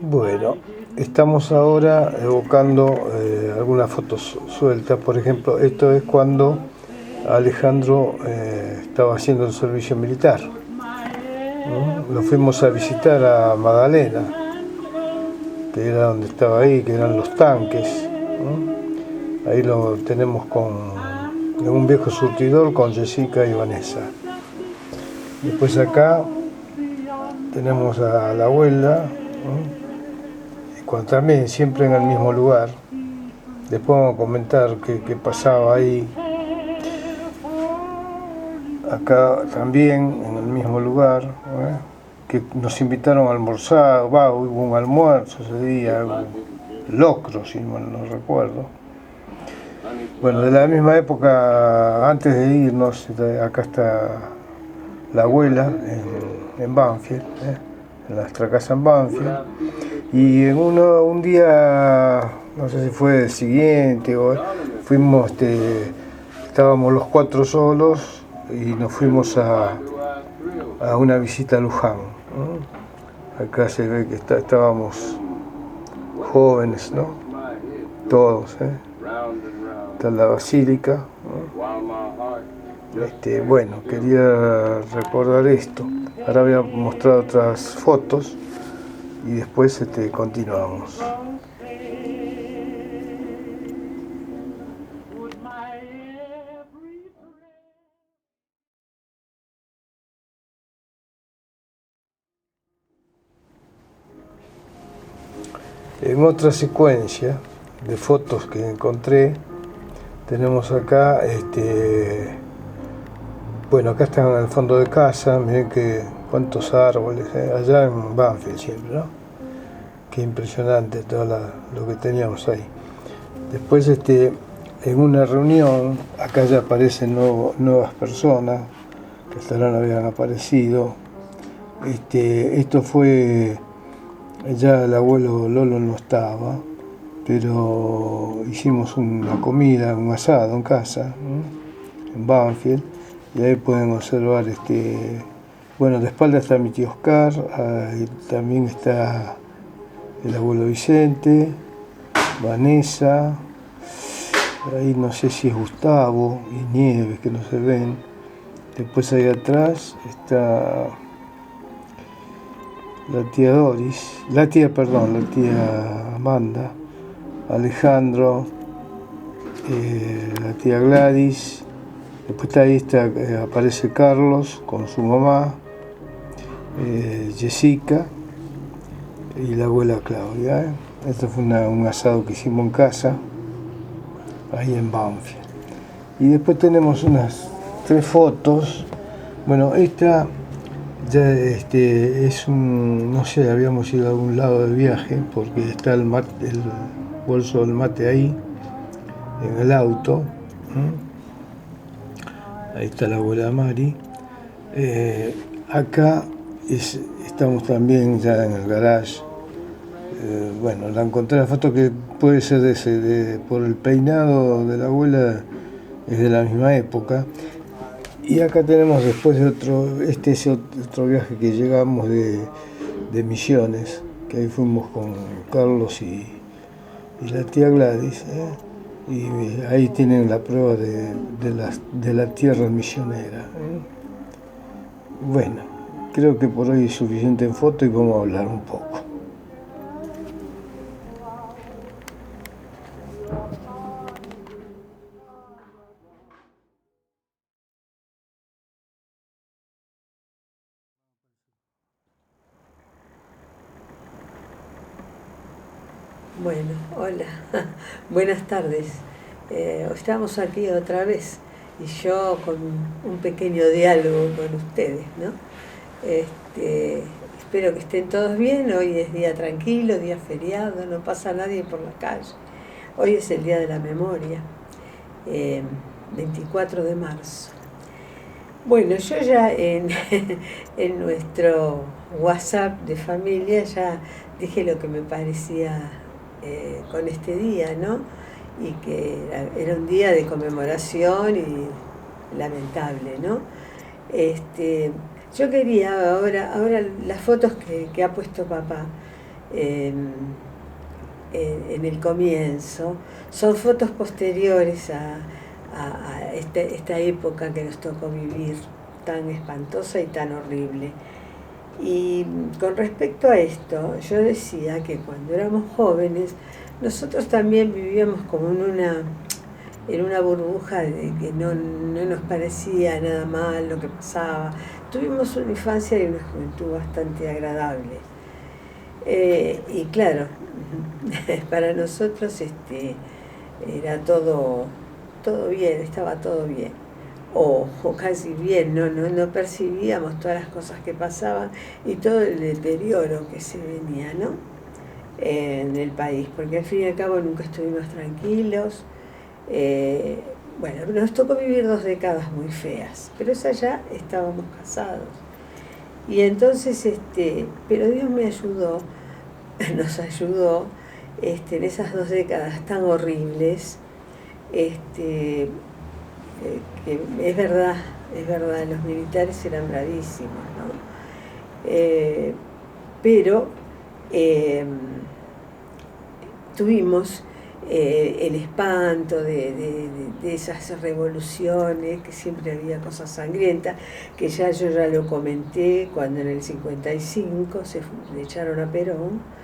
Bueno, estamos ahora evocando algunas fotos sueltas. Por ejemplo, esto es cuando Alejandro estaba haciendo el servicio militar, ¿no? Lo fuimos a visitar a Magdalena, que era donde estaba ahí, que eran los tanques, ¿no? Ahí lo tenemos en un viejo surtidor con Jessica y Vanessa. Después acá tenemos a la abuela, ¿no? Cuando también siempre en el mismo lugar. Después vamos a comentar qué pasaba ahí. Acá también, en el mismo lugar, ¿eh? Que nos invitaron a almorzar, hubo un almuerzo ese día, locro, si mal no recuerdo. Bueno, de la misma época, antes de irnos, acá está la abuela en Banfield, en nuestra casa en Banfield. Y en un día, no sé si fue el siguiente, fuimos, estábamos los cuatro solos y nos fuimos a una visita a Luján, ¿no? Acá se ve que estábamos jóvenes, ¿no? Todos, ¿eh? Está la basílica, ¿no? Bueno, quería recordar esto. Ahora voy a mostrar otras fotos y después continuamos. En otra secuencia de fotos que encontré, tenemos acá, bueno, acá están en el fondo de casa, miren cuántos árboles, allá en Banfield siempre, ¿no? Qué impresionante todo lo que teníamos ahí. Después, en una reunión, acá ya aparecen nuevas personas, que hasta ahora no habían aparecido. Esto fue, ya el abuelo Lolo no estaba, pero hicimos una comida, un asado en casa, ¿no? En Banfield, y ahí pueden observar, bueno, de espalda está mi tío Oscar, ahí también está el abuelo Vicente, Vanessa, ahí no sé si es Gustavo y Nieves, que no se ven. Después ahí atrás está la tía Doris, la tía Amanda, Alejandro, la tía Gladys. Después ahí aparece Carlos con su mamá, Jessica y la abuela Claudia, ¿eh? Esto fue un asado que hicimos en casa, ahí en Banfield. Y después tenemos unas 3 fotos. Bueno, esta ya es no sé, habíamos ido a algún lado de viaje, porque está el bolso del mate ahí, en el auto. Ahí está la abuela Mari. Acá estamos también ya en el garage. Bueno, la encontré la foto que puede ser por el peinado de la abuela, es de la misma época. Y acá tenemos después de este es otro viaje que llegamos de Misiones, que ahí fuimos con Carlos y la tía Gladys, ¿eh? Y ahí tienen la prueba de la tierra misionera, ¿eh? Bueno, creo que por hoy es suficiente en foto y vamos a hablar un poco. Bueno, hola, buenas tardes. Estamos aquí otra vez y yo con un pequeño diálogo con ustedes, ¿no? Espero que estén todos bien. Hoy es día tranquilo, día feriado, no pasa nadie por la calle. Hoy es el Día de la Memoria, 24 de marzo. Bueno, yo ya en nuestro WhatsApp de familia ya dije lo que me parecía con este día, ¿no? Y que era un día de conmemoración y lamentable, ¿no? Yo quería ahora las fotos que ha puesto papá, en el comienzo, son fotos posteriores a esta época que nos tocó vivir, tan espantosa y tan horrible. Y con respecto a esto, yo decía que cuando éramos jóvenes, nosotros también vivíamos como en una burbuja de que no nos parecía nada mal lo que pasaba. Tuvimos una infancia y una juventud bastante agradable. Y claro, para nosotros era todo bien, estaba todo bien. O casi bien, no percibíamos todas las cosas que pasaban y todo el deterioro que se venía, ¿no? En el país, porque al fin y al cabo nunca estuvimos tranquilos. Bueno, nos tocó vivir 2 décadas muy feas, pero esa ya estábamos casados. Y entonces, pero Dios me ayudó, nos ayudó en esas 2 décadas tan horribles, que es verdad, los militares eran bravísimos, ¿no? Pero tuvimos el espanto de esas revoluciones, que siempre había cosas sangrientas, que yo ya lo comenté cuando en el 55 le echaron a Perón.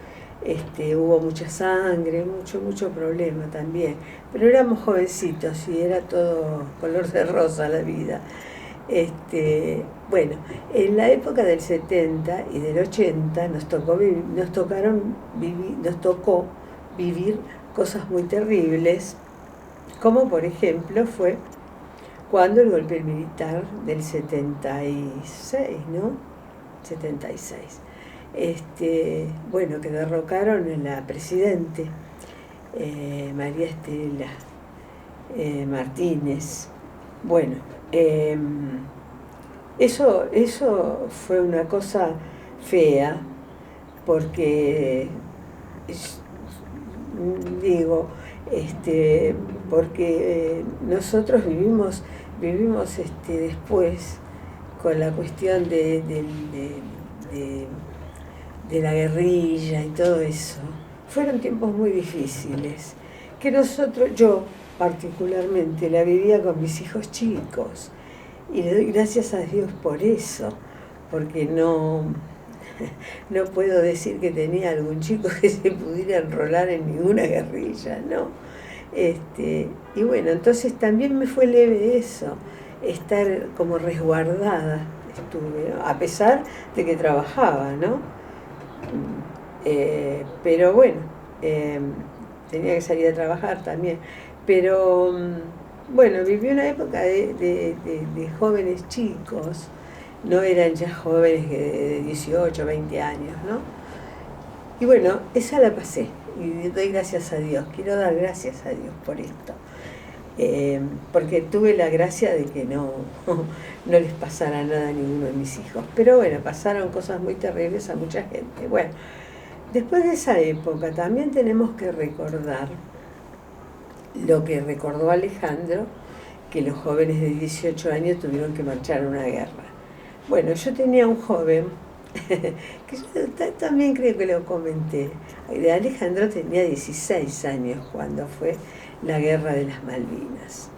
Hubo mucha sangre, mucho problema también, pero éramos jovencitos y era todo color de rosa la vida. Bueno, en la época del 70 y del 80 nos tocó vivir cosas muy terribles, como por ejemplo fue cuando el golpe militar del 76, ¿no? 76. Bueno, que derrocaron a la presidente María Estela Martínez. Bueno, eso fue una cosa fea, porque porque nosotros vivimos después con la cuestión de la guerrilla y todo eso. Fueron tiempos muy difíciles, que yo particularmente la vivía con mis hijos chicos, y le doy gracias a Dios por eso, porque no puedo decir que tenía algún chico que se pudiera enrolar en ninguna guerrilla, ¿no? Y bueno, entonces también me fue leve eso, estar como resguardada estuve, ¿no? A pesar de que trabajaba, ¿no? Pero bueno, tenía que salir a trabajar también. Pero bueno, viví una época de jóvenes chicos, no eran ya jóvenes de 18, 20 años, ¿no? Y bueno, esa la pasé y doy gracias a Dios, quiero dar gracias a Dios por esto. Porque tuve la gracia de que no les pasara nada a ninguno de mis hijos. Pero bueno, pasaron cosas muy terribles a mucha gente. Bueno, después de esa época también tenemos que recordar lo que recordó Alejandro, que los jóvenes de 18 años tuvieron que marchar a una guerra. Bueno, yo tenía un joven, que yo también creo que lo comenté, Alejandro tenía 16 años cuando fue la guerra de las Malvinas.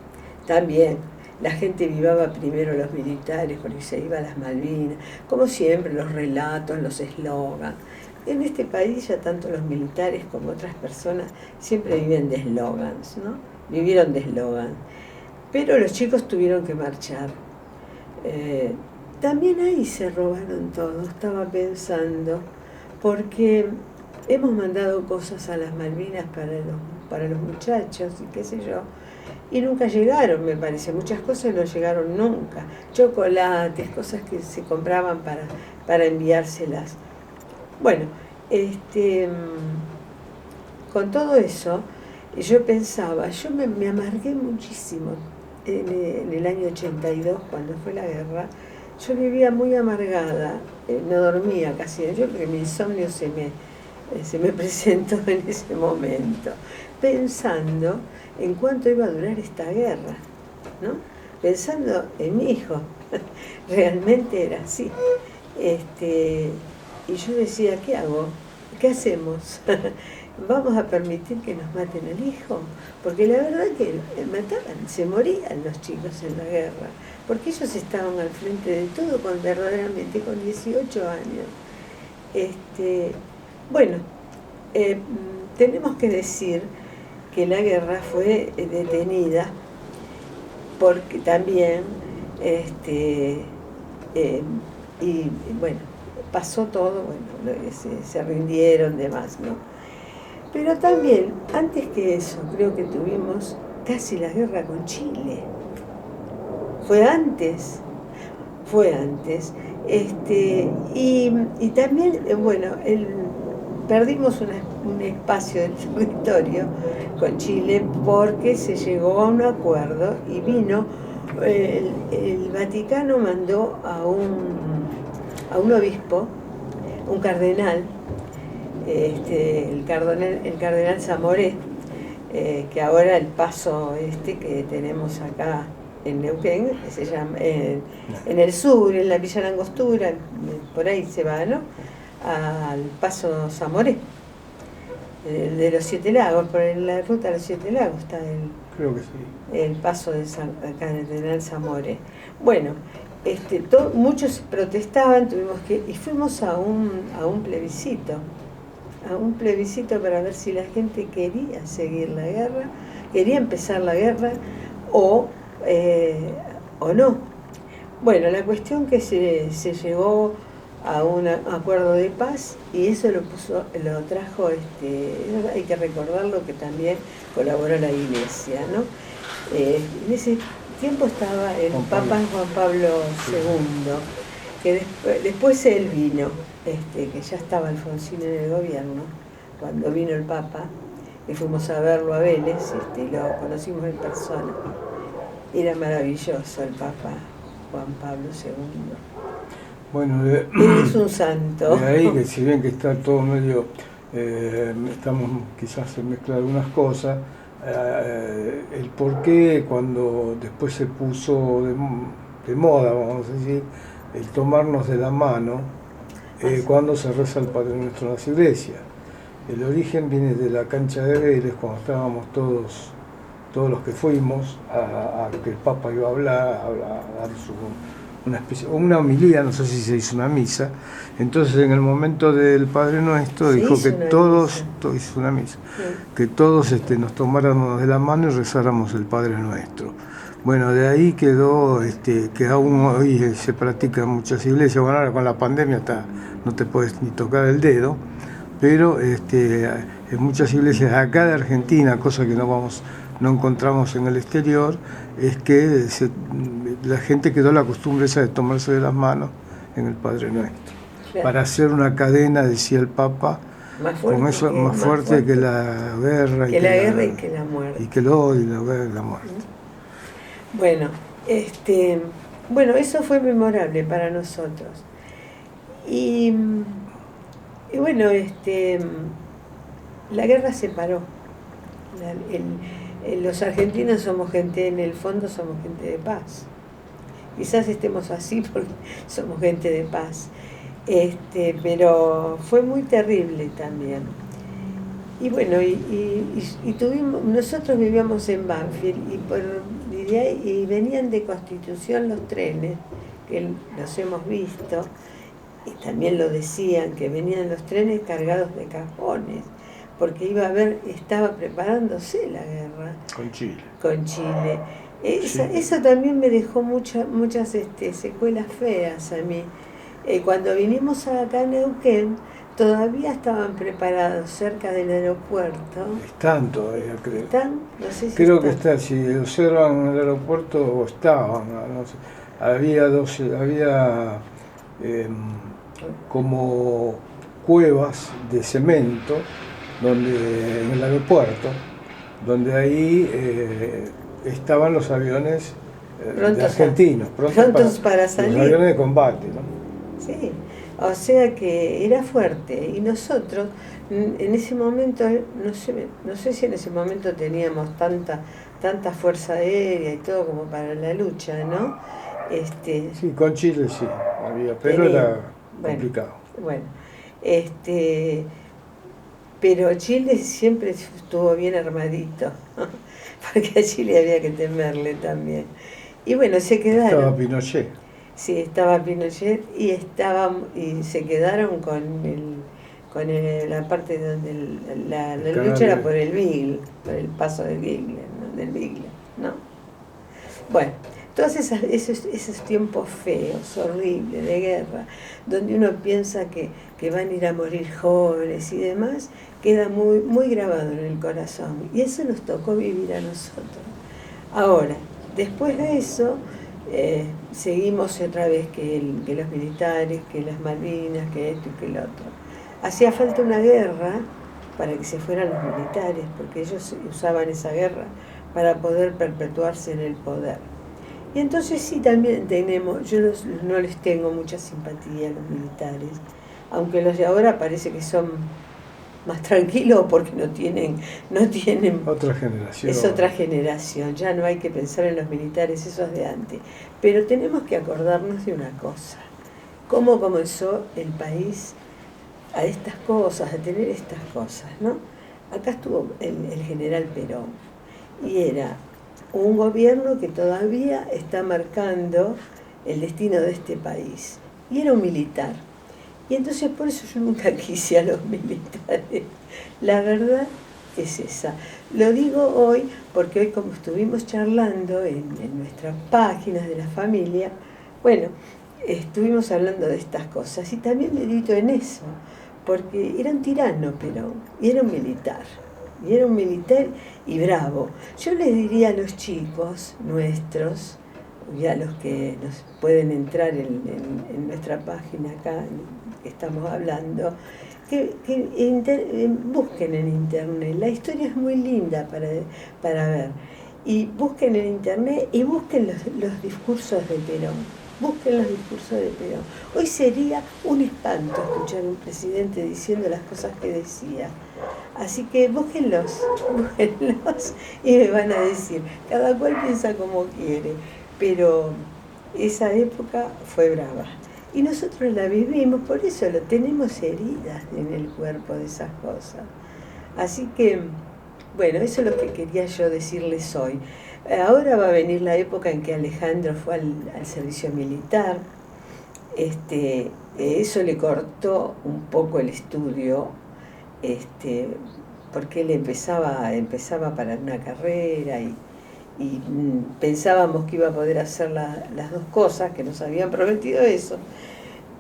También la gente vivaba primero los militares, porque se iba a las Malvinas, como siempre, los relatos, los eslogans. En este país ya tanto los militares como otras personas siempre viven de eslogans, ¿no? Vivieron de eslogans. Pero los chicos tuvieron que marchar. También ahí se robaron todo, estaba pensando, porque hemos mandado cosas a las Malvinas para los muchachos y qué sé yo, y nunca llegaron, me parece, muchas cosas no llegaron nunca, chocolates, cosas que se compraban para enviárselas. Bueno, con todo eso, yo pensaba, yo me amargué muchísimo en el año 82, cuando fue la guerra. Yo vivía muy amargada, no dormía casi, yo creo que mi insomnio se me presentó en ese momento, pensando en cuánto iba a durar esta guerra, ¿no? Pensando en mi hijo, realmente era así. Y yo decía, ¿qué hago? ¿qué hacemos? ¿Vamos a permitir que nos maten al hijo? Porque la verdad que mataban, se morían los chicos en la guerra, porque ellos estaban al frente de todo verdaderamente con 18 años. Bueno, tenemos que decir que la guerra fue detenida porque también, y bueno, pasó todo, bueno, se rindieron demás, ¿no? Pero también, antes que eso, creo que tuvimos casi la guerra con Chile. Fue antes. Y también, bueno, perdimos un espacio del territorio con Chile porque se llegó a un acuerdo y vino, el Vaticano mandó a un obispo, un cardenal, el cardenal Zamoré, que ahora el paso que tenemos acá en Neuquén, que se llama, en el sur, en la Villa Langostura, por ahí se va, ¿no? Al paso Zamoré, de los Siete Lagos, por la ruta de los Siete Lagos está Creo que sí. el paso de Cardenal Zamoré. Bueno, muchos protestaban, y fuimos a un plebiscito para ver si la gente quería seguir la guerra, quería empezar la guerra o no. Bueno, la cuestión que se llegó a un acuerdo de paz y eso lo trajo, hay que recordarlo que también colaboró la Iglesia, ¿no? En ese tiempo estaba el Papa Juan Pablo II, que después él vino, que ya estaba Alfonsín en el gobierno, cuando vino el Papa, y fuimos a verlo a Vélez, y lo conocimos en persona. Era maravilloso el Papa Juan Pablo II. Bueno, él es un santo. De ahí que si bien que está todo medio, estamos quizás se mezclan algunas cosas, el por qué cuando después se puso de moda, vamos a decir, el tomarnos de la mano, cuando se reza el Padre Nuestro en las iglesias. El origen viene de la cancha de Vélez, cuando estábamos todos los que fuimos a que el Papa iba a hablar, a dar una homilía, no sé si se hizo una misa. Entonces en el momento del Padre Nuestro dijo que todos, hizo una misa, que todos nos tomáramos de la mano y rezáramos el Padre Nuestro. Bueno, de ahí quedó, que aún hoy se practica en muchas iglesias. Bueno, ahora con la pandemia no te puedes ni tocar el dedo, pero en muchas iglesias acá de Argentina, cosa que no encontramos en el exterior, es que la gente quedó la costumbre esa de tomarse de las manos en el Padre Nuestro. Claro. Para hacer una cadena, decía el Papa, más fuerte que la guerra, y que la muerte. Y que el odio, y la guerra y la muerte. Bueno, eso fue memorable para nosotros. Y bueno, la guerra se paró. Los argentinos somos gente, en el fondo somos gente de paz. Quizás estemos así porque somos gente de paz. Pero fue muy terrible también. Y bueno, nosotros vivíamos en Banfield y venían de Constitución los trenes, que los hemos visto, y también lo decían, que venían los trenes cargados de cajones, porque estaba preparándose la guerra. Con Chile. Eso también me dejó muchas secuelas feas a mí. Cuando vinimos acá a Neuquén, todavía estaban preparados cerca del aeropuerto. Están todavía, creo. ¿Están? No sé si creo están. Que está, si observan el aeropuerto, o estaban, no sé. Había como cuevas de cemento en el aeropuerto, donde ahí estaban los aviones argentinos, prontos para salir. Los aviones de combate, ¿no? Sí, o sea que era fuerte. Y nosotros, en ese momento, no sé si en ese momento teníamos tanta fuerza aérea y todo como para la lucha, ¿no? Sí, con Chile sí, había, pero era complicado. Bueno, Pero Chile siempre estuvo bien armadito, porque a Chile había que temerle también. Y bueno, se quedaron. Estaba Pinochet. Sí, estaba Pinochet y se quedaron la parte donde la lucha era por el Beagle, por el paso del Beagle, ¿no? Del Beagle, ¿no? Bueno, todos esos tiempos feos, horribles, de guerra, donde uno piensa que van a ir a morir jóvenes y demás, queda muy, muy grabado en el corazón. Y eso nos tocó vivir a nosotros. Ahora, después de eso, seguimos otra vez que los militares, que las Malvinas, que esto y que lo otro. Hacía falta una guerra para que se fueran los militares, porque ellos usaban esa guerra para poder perpetuarse en el poder. Y entonces sí, también yo no les tengo mucha simpatía a los militares, aunque los de ahora parece que son más tranquilos porque no tienen otra generación. Es otra generación, ya no hay que pensar en los militares, esos de antes. Pero tenemos que acordarnos de una cosa, cómo comenzó el país a estas cosas, a tener estas cosas, ¿no? Acá estuvo el general Perón, y era un gobierno que todavía está marcando el destino de este país, y era un militar. Y entonces por eso yo nunca quise a los militares. La verdad es esa. Lo digo hoy porque hoy, como estuvimos charlando en nuestras páginas de la familia, bueno, estuvimos hablando de estas cosas y también medito en eso, porque era un tirano Perón, y era un militar. Y era un militar y bravo. Yo les diría a los chicos nuestros, y a los que nos pueden entrar en nuestra página acá, que estamos hablando, que busquen en internet. La historia es muy linda para ver. Y busquen en internet y busquen los discursos de Perón. Busquen los discursos de Perón. Hoy sería un espanto escuchar a un presidente diciendo las cosas que decía. Así que búsquenlos y me van a decir, cada cual piensa como quiere, pero esa época fue brava. Y nosotros la vivimos, por eso tenemos heridas en el cuerpo de esas cosas. Así que, bueno, eso es lo que quería yo decirles hoy. Ahora va a venir la época en que Alejandro fue al servicio militar. Eso le cortó un poco el estudio, porque él empezaba para una carrera y pensábamos que iba a poder hacer las dos cosas, que nos habían prometido eso,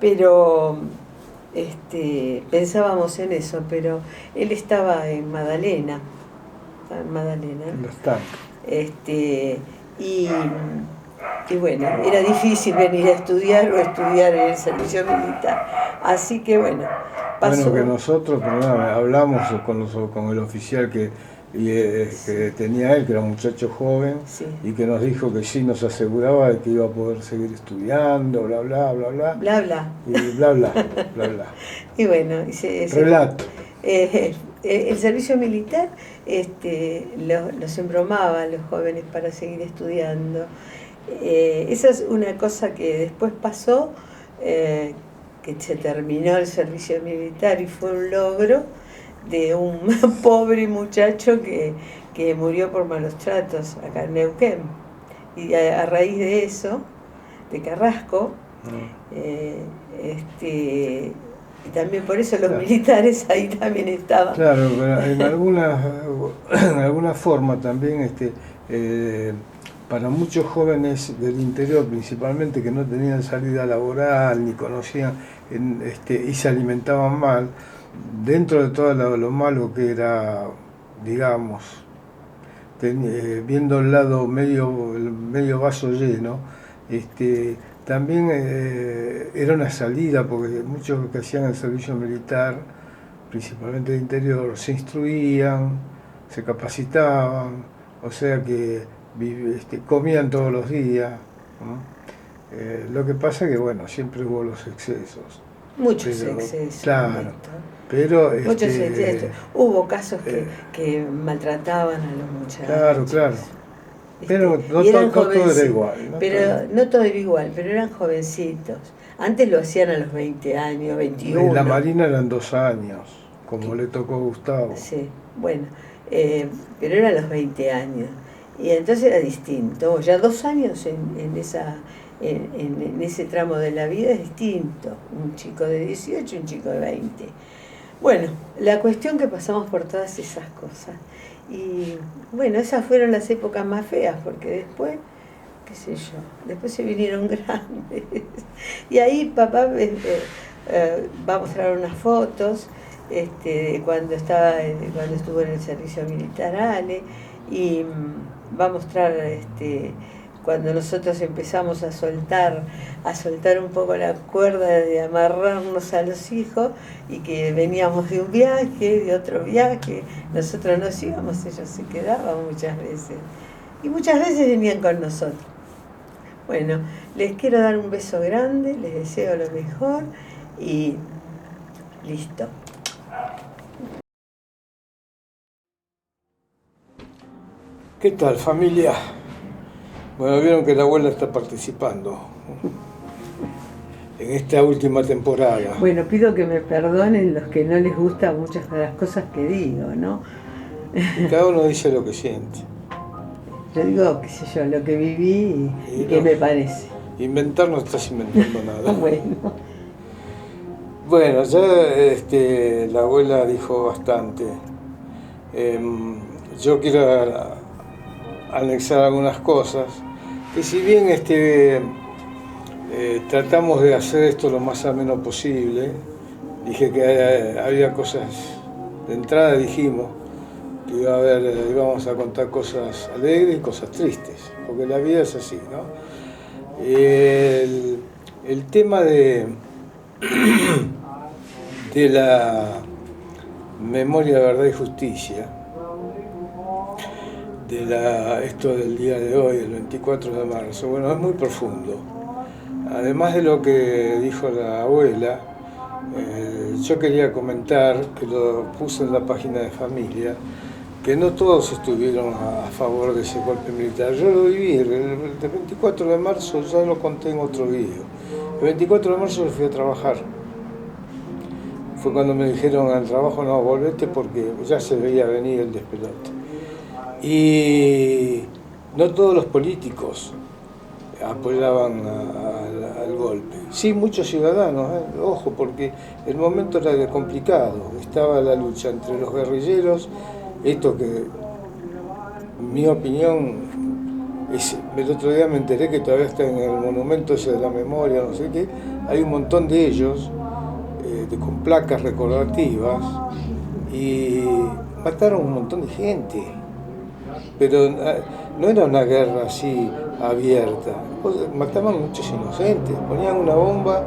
pero pensábamos en eso, pero él estaba en Magdalena, En los tanques. Y bueno, era difícil venir a estudiar o estudiar en el servicio militar, así que bueno, pasó. Bueno, que nosotros, perdóname, hablamos con el oficial que tenía él, que era un muchacho joven, sí, y que nos dijo que sí nos aseguraba de que iba a poder seguir estudiando, bla, bla, bla, bla. Bla, bla. Y bla, bla, bla, bla. Y bueno, relato. El servicio militar los embromaba a los jóvenes para seguir estudiando. Esa es una cosa que después pasó, que se terminó el servicio militar y fue un logro de un pobre muchacho que murió por malos tratos acá en Neuquén. Y a raíz de eso, de Carrasco, y también por eso los militares ahí también estaban. Claro, pero en alguna forma también para muchos jóvenes del interior principalmente, que no tenían salida laboral ni conocían y se alimentaban mal, dentro de todo lo malo que era, digamos, viendo el lado medio vaso lleno, también era una salida, porque muchos que hacían el servicio militar, principalmente de interior, se instruían, se capacitaban, o sea que comían todos los días, ¿no? Lo que pasa que, bueno, siempre hubo los excesos. Muchos excesos. Claro, pero muchos excesos. Hubo casos que maltrataban a los muchachos. Claro. Pero no todo era igual. No todo era igual, pero eran jovencitos. Antes lo hacían a los 20 años, 21. En la Marina eran 2 años. como le tocó a Gustavo. Sí, bueno, pero era a los 20 años. Y entonces era distinto. Ya 2 años en ese tramo de la vida es distinto. Un chico de 18 y un chico de 20. Bueno, la cuestión que pasamos por todas esas cosas. Y bueno, esas fueron las épocas más feas, porque después, qué sé yo, después se vinieron grandes. Y ahí papá va a mostrar unas fotos cuando estuvo en el servicio militar Ale, y va a mostrar cuando nosotros empezamos a soltar un poco la cuerda de amarrarnos a los hijos, y que veníamos de un viaje, de otro viaje, nosotros nos íbamos, ellos se quedaban muchas veces, y muchas veces venían con nosotros. Bueno, les quiero dar un beso grande, les deseo lo mejor y listo. ¿Qué tal, familia? Bueno, vieron que la abuela está participando en esta última temporada. Bueno, pido que me perdonen los que no les gustan muchas de las cosas que digo, ¿no? Cada uno dice lo que siente. Yo digo, qué sé yo, lo que viví y qué me parece. Inventar no estás inventando nada. Bueno, ya la abuela dijo bastante. Yo quiero anexar algunas cosas. Y si bien tratamos de hacer esto lo más ameno posible, dije que había cosas, de entrada dijimos que íbamos a contar cosas alegres y cosas tristes, porque la vida es así, ¿no? El tema de la memoria, verdad y justicia, esto del día de hoy, el 24 de marzo, bueno, es muy profundo. Además de lo que dijo la abuela, yo quería comentar, que lo puse en la página de familia, que no todos estuvieron a favor de ese golpe militar. Yo lo viví, el 24 de marzo, ya lo conté en otro video. El 24 de marzo fui a trabajar. Fue cuando me dijeron al trabajo, no, volvete porque ya se veía venir el despelote. Y no todos los políticos apoyaban al golpe. Sí, muchos ciudadanos, ojo, porque el momento era complicado. Estaba la lucha entre los guerrilleros, esto que, mi opinión, el otro día me enteré que todavía está en el monumento ese de la memoria, no sé qué, hay un montón de ellos, con placas recordativas, y mataron un montón de gente. Pero no era una guerra así abierta, mataban muchos inocentes, ponían una bomba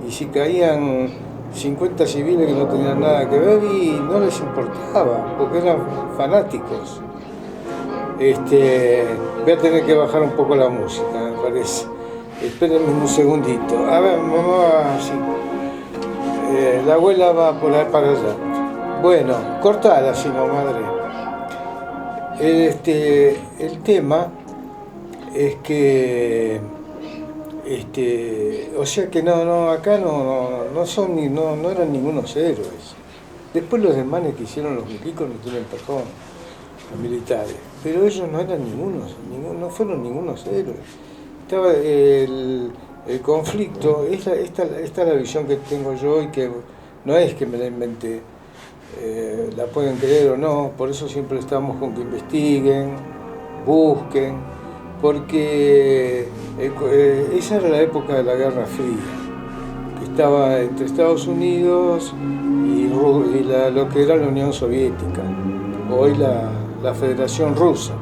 y si caían 50 civiles que no tenían nada que ver y no les importaba, porque eran fanáticos. Voy a tener que bajar un poco la música, me parece. Espérenme un segundito. A ver, mamá, sí. La abuela va por ahí para allá. Bueno, cortala si no, madre. El tema es que o sea que acá no eran ningunos héroes. Después los desmanes que hicieron los milicos no tienen perdón, los militares, pero ellos no eran no fueron ningunos héroes. Estaba el conflicto, esta es la visión que tengo yo y que no es que me la inventé. La pueden creer o no, por eso siempre estamos con que investiguen, busquen, porque esa era la época de la Guerra Fría, que estaba entre Estados Unidos y lo que era la Unión Soviética, hoy la Federación Rusa.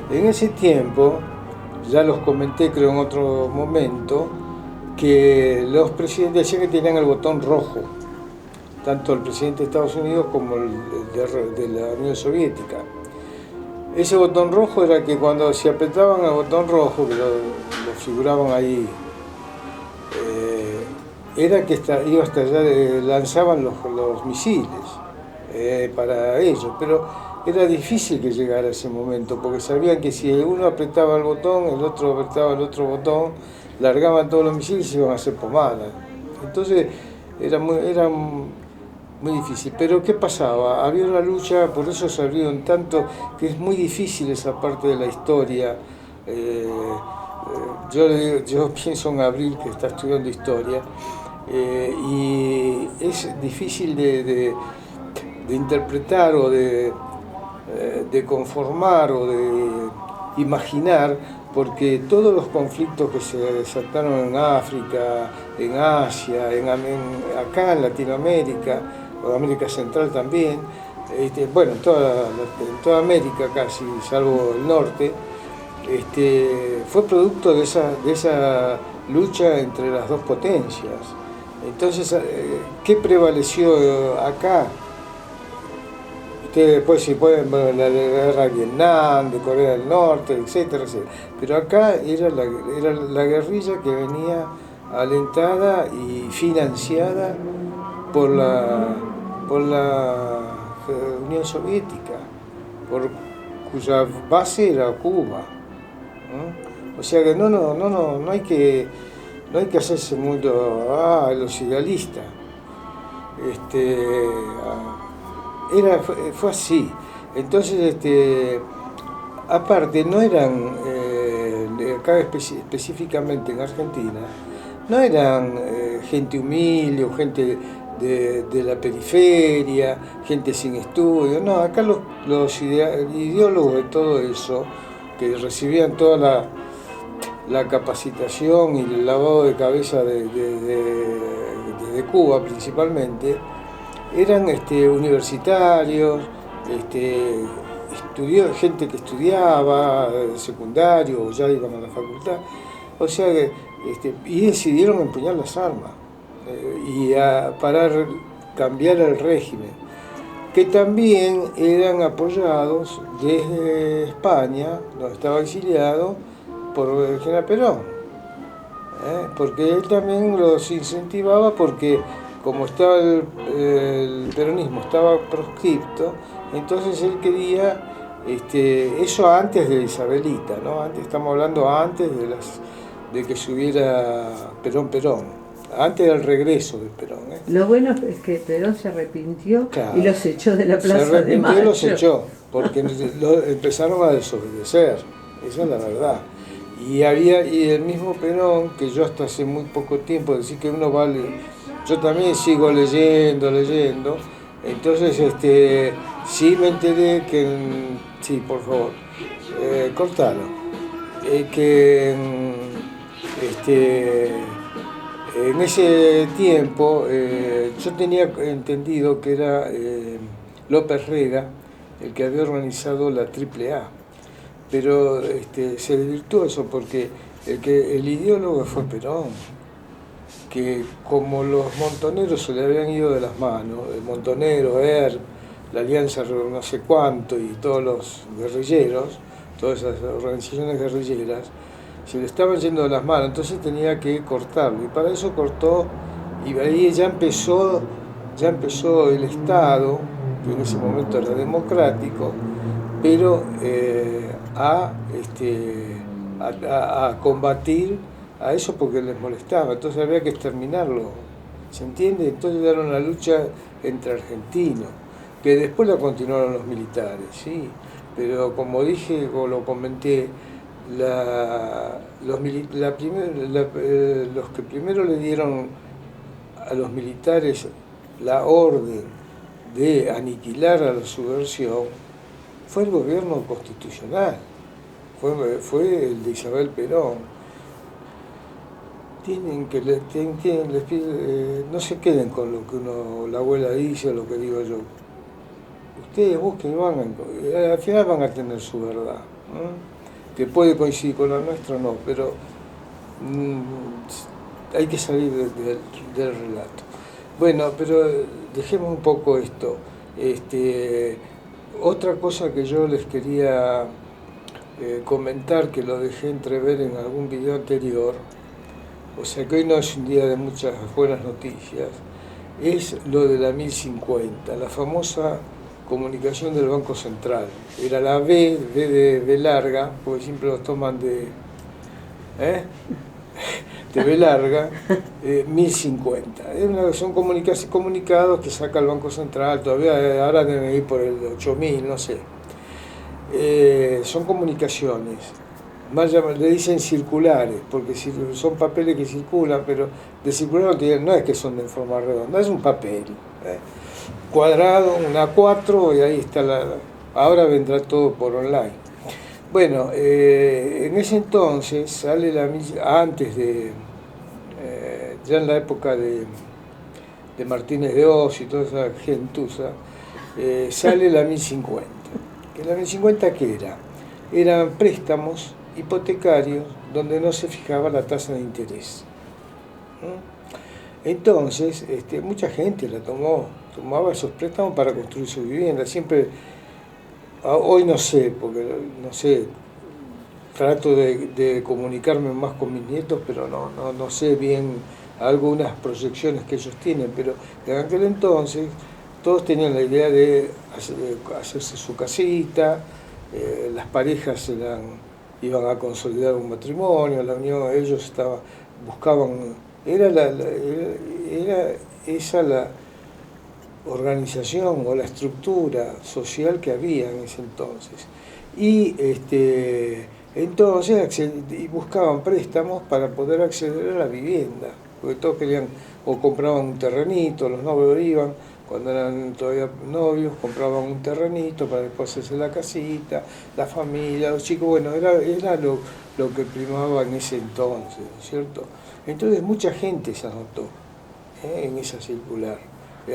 En ese tiempo, ya los comenté creo en otro momento, que los presidentes decían que tenían el botón rojo, tanto el presidente de Estados Unidos como el de la Unión Soviética. Ese botón rojo era que cuando se apretaban el botón rojo, que lo figuraban ahí, era que iba hasta allá, lanzaban los misiles para ellos, pero era difícil que llegara ese momento, porque sabían que si uno apretaba el botón, el otro apretaba el otro botón, largaban todos los misiles y se iban a hacer pomada. Entonces era muy difícil. Pero ¿qué pasaba? Había una lucha, por eso se abrieron tanto, que es muy difícil esa parte de la historia. Yo pienso en Abril, que está estudiando historia, y es difícil de interpretar o de conformar o de imaginar, porque todos los conflictos que se desataron en África, en Asia, acá en Latinoamérica, o América Central también, bueno, en toda América casi, salvo el norte, fue producto de esa lucha entre las dos potencias. Entonces, ¿qué prevaleció acá? Ustedes después si pueden ver la guerra de Vietnam, de Corea del Norte, etcétera, etcétera. Pero acá era la guerrilla que venía alentada y financiada por la Unión Soviética, cuya base era Cuba. ¿No? O sea que no hay que hacerse mucho los idealistas. Fue así. Entonces, aparte, no eran, acá específicamente en Argentina, no eran gente humilde o gente de la periferia, gente sin estudio, no, acá los ideólogos de todo eso, que recibían toda la capacitación y el lavado de cabeza de Cuba principalmente, eran universitarios, gente que estudiaba secundario o ya iban a la facultad, o sea que, y decidieron empuñar las armas y cambiar el régimen, que también eran apoyados desde España, donde estaba exiliado, por el general Perón, porque él también los incentivaba, porque como estaba el peronismo estaba proscripto, entonces él quería, eso antes de Isabelita, ¿no? Estamos hablando antes de que subiera Perón, antes del regreso de Perón. Lo bueno es que Perón se arrepintió, claro, y los echó de la Plaza de Mayo. Se arrepintió y los echó, porque empezaron a desobedecer, esa es la verdad. Y el mismo Perón, que yo hasta hace muy poco tiempo, decir que uno yo también sigo leyendo, entonces sí me enteré que, sí, por favor, cortalo, que en ese tiempo yo tenía entendido que era López Rega el que había organizado la AAA, pero se desvirtuó eso porque el ideólogo fue Perón, que como los montoneros se le habían ido de las manos, el montonero, la Alianza no sé cuánto y todos los guerrilleros, todas esas organizaciones guerrilleras, se le estaban yendo de las manos, entonces tenía que cortarlo, y para eso cortó, y ahí ya empezó el Estado, que en ese momento era democrático, pero a combatir a eso porque les molestaba, entonces había que exterminarlo, ¿se entiende? Entonces era una lucha entre argentinos, que después la continuaron los militares, sí, pero como dije, como lo comenté, los que primero le dieron a los militares la orden de aniquilar a la subversión fue el gobierno constitucional, fue el de Isabel Perón. No se queden con lo que la abuela dice o lo que digo yo. Ustedes busquen y al final van a tener su verdad, que puede coincidir con la nuestra, no, pero hay que salir del relato. Bueno, pero dejemos un poco esto. Otra cosa que yo les quería comentar, que lo dejé entrever en algún video anterior, o sea que hoy no es un día de muchas buenas noticias, es lo de la 1050, la famosa comunicación del Banco Central. Era la B de larga, porque siempre los toman B larga, 1050. Son comunicados que saca el Banco Central, todavía ahora deben ir por el 8000, no sé. Son comunicaciones, más le dicen circulares, porque son papeles que circulan, pero de circular no es que son de forma redonda, es un papel cuadrado, una A4, y ahí está ahora vendrá todo por online. Bueno, en ese entonces sale antes de, ya en la época de Martínez de Oz y toda esa gentuza, sale la 1050. ¿La 1050 qué era? Eran préstamos hipotecarios donde no se fijaba la tasa de interés. Entonces, mucha gente tomaba esos préstamos para construir su vivienda. Siempre, hoy no sé, porque no sé, trato de comunicarme más con mis nietos, pero no sé bien algunas proyecciones que ellos tienen, pero en aquel entonces todos tenían la idea de hacerse su casita, las parejas iban a consolidar un matrimonio, la unión, ellos buscaban, era esa la organización o la estructura social que había en ese entonces. Y entonces buscaban préstamos para poder acceder a la vivienda, porque todos querían, o compraban un terrenito, los novios iban, cuando eran todavía novios, compraban un terrenito para después hacerse la casita, la familia, los chicos, bueno, era lo que primaba en ese entonces, ¿no es cierto? Entonces mucha gente se anotó en esa circular,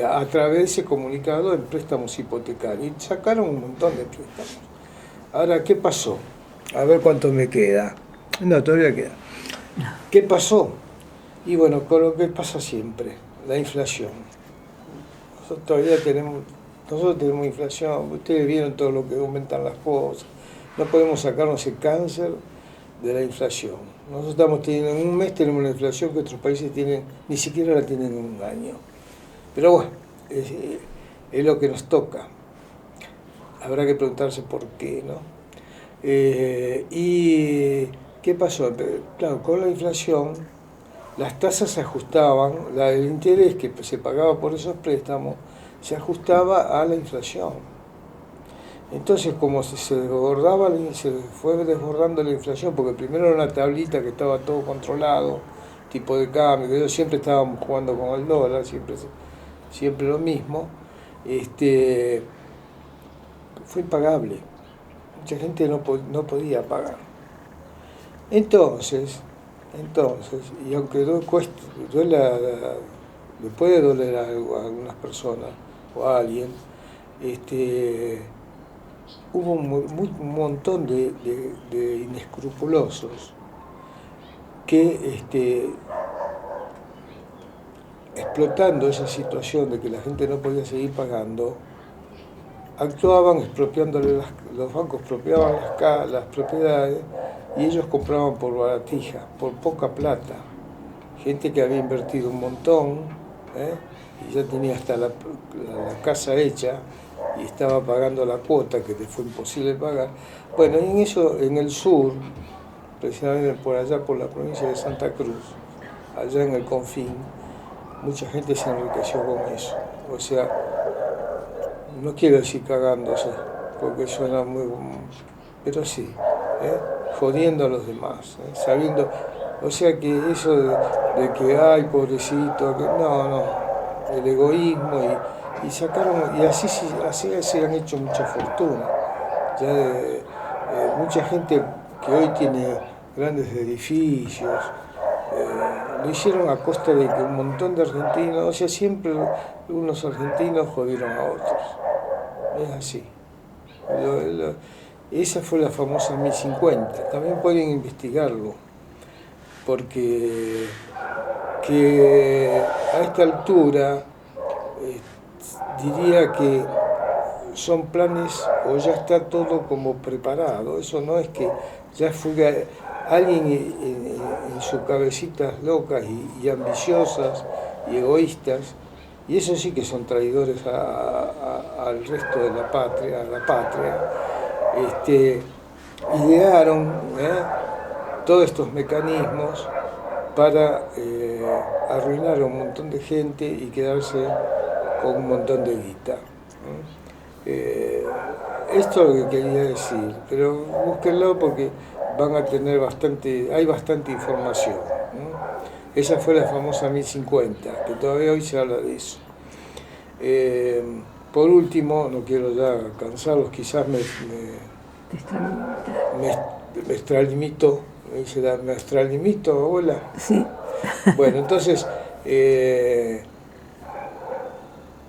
a través de ese comunicado en préstamos hipotecarios, y sacaron un montón de préstamos. Ahora, ¿qué pasó? A ver cuánto me queda. No, todavía queda. ¿Qué pasó? Y bueno, con lo que pasa siempre, la inflación. Nosotros tenemos inflación, ustedes vieron todo lo que aumentan las cosas. No podemos sacarnos el cáncer de la inflación. Nosotros estamos teniendo, en un mes tenemos una inflación que otros países ni siquiera la tienen en un año. Pero bueno, es lo que nos toca. Habrá que preguntarse por qué, ¿no? ¿Y qué pasó? Claro, con la inflación, las tasas se ajustaban, el interés que se pagaba por esos préstamos se ajustaba a la inflación. Entonces, como se fue desbordando la inflación, porque primero era una tablita que estaba todo controlado, tipo de cambio, que ellos siempre estábamos jugando con el dólar, siempre lo mismo, fue impagable. Mucha gente no podía pagar. Entonces, y aunque le puede doler a algunas personas o a alguien, hubo un montón de inescrupulosos que, explotando esa situación de que la gente no podía seguir pagando, actuaban expropiándole, los bancos expropiaban las propiedades y ellos compraban por baratija, por poca plata. Gente que había invertido un montón, y ya tenía hasta la casa hecha y estaba pagando la cuota que le fue imposible pagar. Bueno, y en eso, en el sur, precisamente por allá por la provincia de Santa Cruz, allá en el Confín, mucha gente se enriqueció con eso. O sea, no quiero decir cagándose, porque suena muy... pero sí, jodiendo a los demás, sabiendo... O sea que eso de que, ay, pobrecito, no, el egoísmo y sacaron... Y así se han hecho mucha fortuna. Ya mucha gente que hoy tiene grandes edificios, lo hicieron a costa de que un montón de argentinos, o sea, siempre unos argentinos jodieron a otros. Es así. Esa fue la famosa 1050. También pueden investigarlo, porque que a esta altura diría que son planes o ya está todo como preparado. Eso no es que ya fue alguien en sus cabecitas locas y ambiciosas y egoístas, y eso sí que son traidores al resto de la patria, idearon todos estos mecanismos para arruinar a un montón de gente y quedarse con un montón de guita. Esto es lo que quería decir, pero búsquenlo porque van a tener hay bastante información. Esa fue la famosa 1050, que todavía hoy se habla de eso. Por último, no quiero ya cansarlos, quizás me extralimito, me extralimito, abuela. Sí. Bueno, entonces,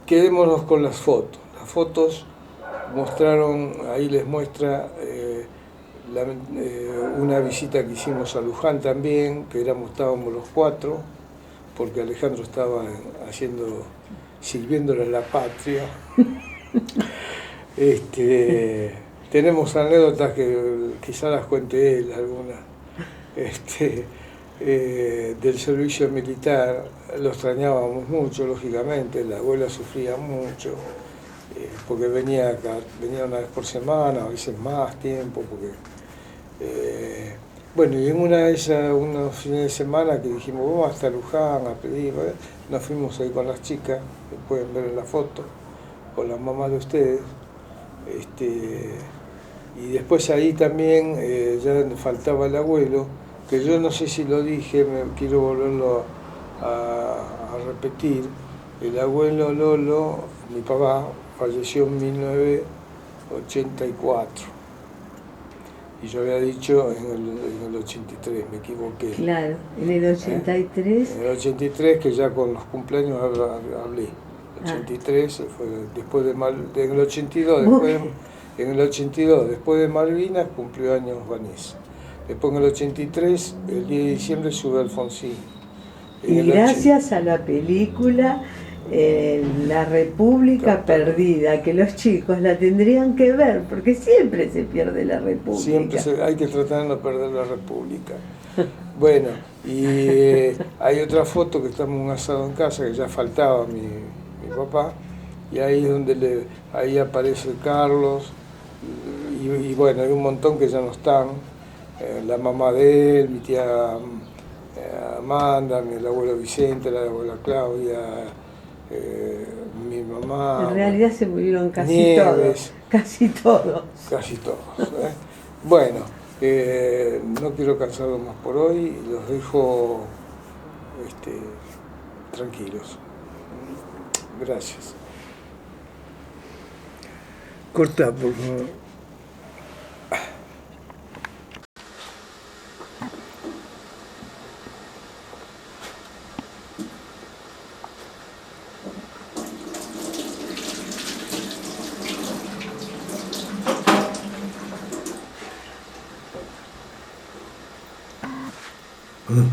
quedémonos con las fotos. Las fotos mostraron, ahí les muestra una visita que hicimos a Luján también, que estábamos los 4, porque Alejandro estaba sirviéndole a la patria. Tenemos anécdotas que quizás las cuente él, algunas, del servicio militar. Lo extrañábamos mucho, lógicamente, la abuela sufría mucho, porque venía una vez por semana, a veces más tiempo, porque bueno, y en unos fines de semana que dijimos, vamos hasta Luján a pedir, nos fuimos ahí con las chicas, que pueden ver en la foto, con las mamás de ustedes, y después ahí también ya faltaba el abuelo, que yo no sé si lo dije, quiero volverlo a repetir. El abuelo Lolo, mi papá, falleció en 1984. Y yo había dicho en el 83, me equivoqué. Claro, en el 83. En el 83, que ya con los cumpleaños hablé. El 83 fue después en el 82, en el 82, después de Malvinas, cumplió años Vanessa. Después en el 83, el 10 de diciembre, sube Alfonsín. Y gracias a la película La República Perdida, que los chicos la tendrían que ver, porque siempre se pierde la República. Siempre hay que tratar de no perder la República. Bueno, y hay otra foto que estamos en un asado en casa, que ya faltaba mi papá, y ahí es donde ahí aparece Carlos, y bueno, hay un montón que ya no están, la mamá de él, mi tía Amanda, el abuelo Vicente, la abuela Claudia, mi mamá. En realidad se murieron casi Nieves, todos. Casi todos. Bueno, no quiero cansarlos más por hoy, los dejo tranquilos. Gracias. Corta, por favor. Mm.